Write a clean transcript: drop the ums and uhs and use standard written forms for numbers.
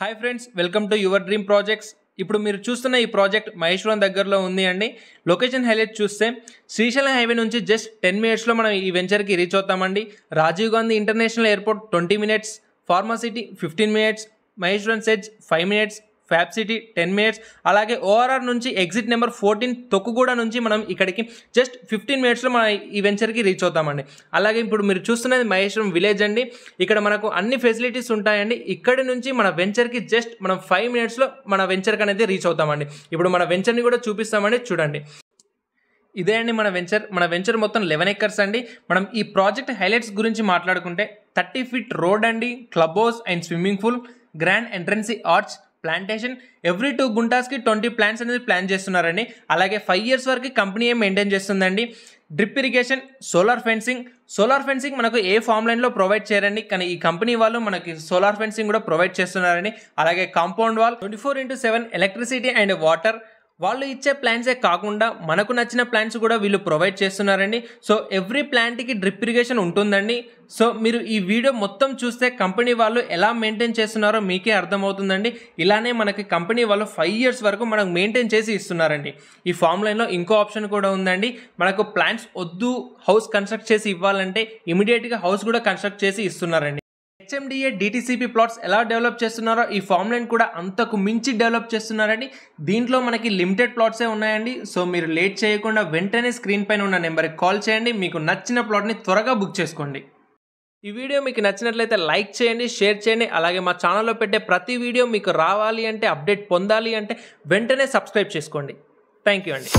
Hi friends, welcome to your dream projects. ఇప్పుడు మీరు చూస్తున్న ఈ ప్రాజెక్ట్ మహేశ్వరం దగ్గరలో ఉంది అండి. లొకేషన్ హైలైట్ చూస్తే శ్రీశైలం హైవే నుంచి జస్ట్ 10 మినిట్స్లో మనం ఈ వెంచర్కి రీచ్ అవుతామండి. Rajiv Gandhi international airport 20 minutes, pharma city 15 minutes, Maheshwaram SEZ 5 minutes, fab city 10 minutes, అలాగే ఓఆర్ఆర్ నుంచి ఎగ్జిట్ నెంబర్ 14 తొక్కుగూడ నుంచి మనం ఇక్కడికి జస్ట్ 15 మినిట్స్లో మన ఈ వెంచర్కి రీచ్ అవుతామండి. అలాగే ఇప్పుడు మీరు చూస్తున్నది మహేశ్వరం విలేజ్ అండి. ఇక్కడ మనకు అన్ని ఫెసిలిటీస్ ఉంటాయండి. ఇక్కడి నుంచి మన వెంచర్కి జస్ట్ మనం 5 మినిట్స్లో మన వెంచర్కి అనేది రీచ్ అవుతామండి. ఇప్పుడు మన వెంచర్ని కూడా చూపిస్తామండి, చూడండి. ఇదే అండి మన వెంచర్ మొత్తం 11 ఎకర్స్ అండి. మనం ఈ ప్రాజెక్ట్ హైలైట్స్ గురించి మాట్లాడుకుంటే 30 ఫీట్ రోడ్ అండి, club house and swimming pool, grand entrance arch, plantation, every 2 గుంటాస్కి 20 ప్లాంట్స్ అనేది ప్లాన్ చేస్తున్నారండి. అలాగే 5 ఇయర్స్ వరకు కంపెనీ మెయింటైన్ చేస్తుందండి. డ్రిప్ ఇరిగేషన్, సోలార్ ఫెన్సింగ్ మనకు ఏ ఫామ్ లైన్లో ప్రొవైడ్ చేయరండి, కానీ ఈ కంపెనీ వాళ్ళు మనకి సోలార్ ఫెన్సింగ్ కూడా ప్రొవైడ్ చేస్తున్నారండి. అలాగే compound wall, 24/7 electricity and water. వాళ్ళు ఇచ్చే ప్లాంట్సే కాకుండా మనకు నచ్చిన ప్లాంట్స్ కూడా వీళ్ళు ప్రొవైడ్ చేస్తున్నారండి. సో ఎవ్రీ ప్లాంట్కి డ్రిప్ ఇరిగేషన్ ఉంటుందండి. సో మీరు ఈ వీడియో మొత్తం చూస్తే కంపెనీ వాళ్ళు ఎలా మెయింటైన్ చేస్తున్నారో మీకే అర్థమవుతుందండి. ఇలానే మనకి కంపెనీ వాళ్ళు 5 ఇయర్స్ వరకు మనకు మెయింటైన్ చేసి ఇస్తున్నారండి. ఈ ఫామ్ లైన్లో ఇంకో ఆప్షన్ కూడా ఉందండి. మనకు ప్లాంట్స్ వద్దు, హౌస్ కన్స్ట్రక్ట్ చేసి ఇవ్వాలంటే ఇమీడియట్గా హౌస్ కూడా కన్స్ట్రక్ట్ చేసి ఇస్తున్నారండి. హెచ్ఎండిఏ డిటిసిపి ప్లాట్స్ ఎలా డెవలప్ చేస్తున్నారో ఈ ఫామ్ లైన్ కూడా అంతకు మించి డెవలప్ చేస్తున్నారండి. దీంట్లో మనకి లిమిటెడ్ ప్లాట్సే ఉన్నాయండి. సో మీరు లేట్ చేయకుండా వెంటనే స్క్రీన్ పైన ఉన్న నెంబర్కి కాల్ చేయండి. మీకు నచ్చిన ప్లాట్ని త్వరగా బుక్ చేసుకోండి. ఈ వీడియో మీకు నచ్చినట్లయితే లైక్ చేయండి, షేర్ చేయండి. అలాగే మా ఛానల్లో పెట్టే ప్రతి వీడియో మీకు రావాలి అంటే, అప్డేట్ పొందాలి అంటే వెంటనే సబ్స్క్రైబ్ చేసుకోండి. థ్యాంక్ యూ అండి.